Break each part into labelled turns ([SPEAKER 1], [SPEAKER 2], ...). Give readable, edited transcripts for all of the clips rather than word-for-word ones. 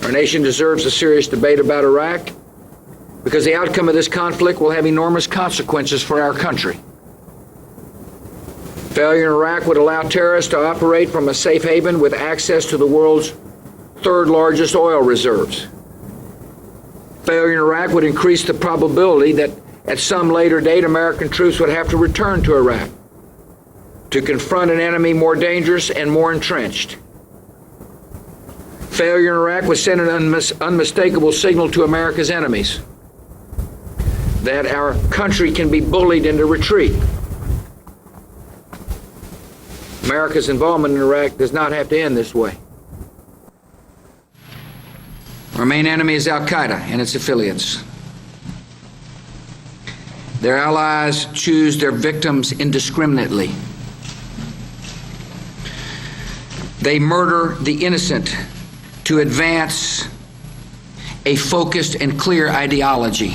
[SPEAKER 1] Our nation deserves a serious debate about Iraq because the outcome of this conflict will have enormous consequences for our country. Failure in Iraq would allow terrorists to operate from a safe haven with access to the world's third largest oil reserves. Failure in Iraq would increase the probability that at some later date American troops would have to return to Iraq to confront an enemy more dangerous and more entrenched. Failure in Iraq would send an unmistakable signal to America's enemies that our country can be bullied into retreat. America's involvement in Iraq does not have to end this way. Our main enemy is Al-Qaeda and its affiliates. Their allies choose their victims indiscriminately. They murder the innocent to advance a focused and clear ideology.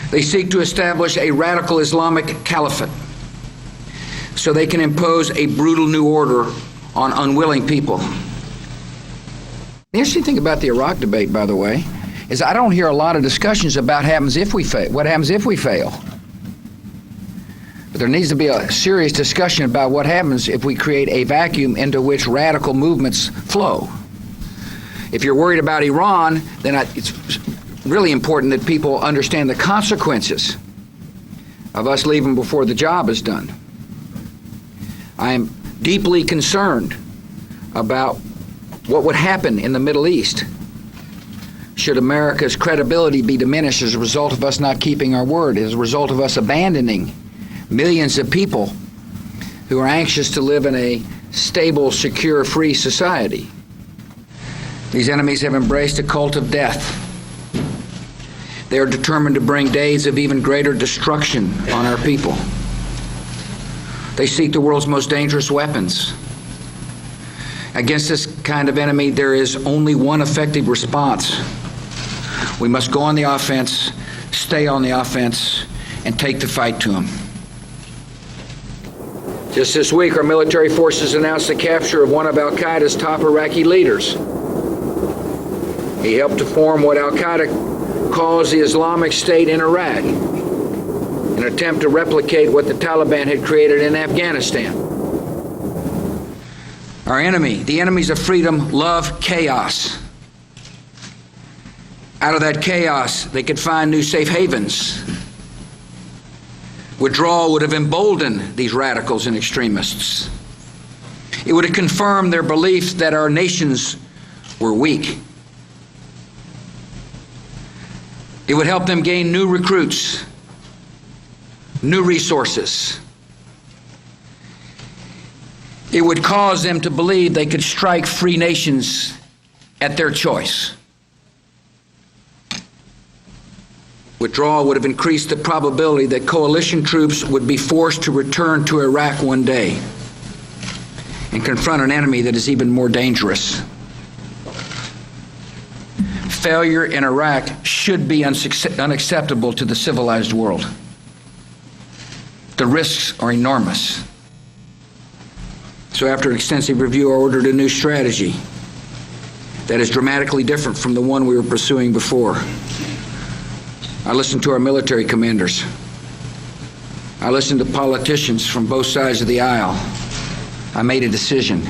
[SPEAKER 1] They seek to establish a radical Islamic caliphate so they can impose a brutal new order on unwilling people. The interesting thing about the Iraq debate, by the way, is I don't hear a lot of discussions about what happens if we fail. But there needs to be a serious discussion about what happens if we create a vacuum into which radical movements flow. If you're worried about Iran, then it's really important that people understand the consequences of us leaving before the job is done. I am deeply concerned about what would happen in the Middle East should America's credibility be diminished as a result of us not keeping our word, as a result of us abandoning millions of people who are anxious to live in a stable, secure, free society. These enemies have embraced a cult of death. They are determined to bring days of even greater destruction on our people. They seek the world's most dangerous weapons. Against this kind of enemy, there is only one effective response. We must go on the offense, stay on the offense, and take the fight to them. Just this week, our military forces announced the capture of one of al-Qaeda's top Iraqi leaders. He helped to form what al-Qaeda calls the Islamic State in Iraq, an attempt to replicate what the Taliban had created in Afghanistan. Our enemy, the enemies of freedom, love chaos. Out of that chaos, they could find new safe havens. Withdrawal would have emboldened these radicals and extremists. It would have confirmed their belief that our nations were weak. It would help them gain new recruits, new resources. It would cause them to believe they could strike free nations at their choice. Withdrawal would have increased the probability that coalition troops would be forced to return to Iraq one day and confront an enemy that is even more dangerous. Failure in Iraq should be unacceptable to the civilized world. The risks are enormous. So after an extensive review, I ordered a new strategy that is dramatically different from the one we were pursuing before. I listened to our military commanders. I listened to politicians from both sides of the aisle. I made a decision.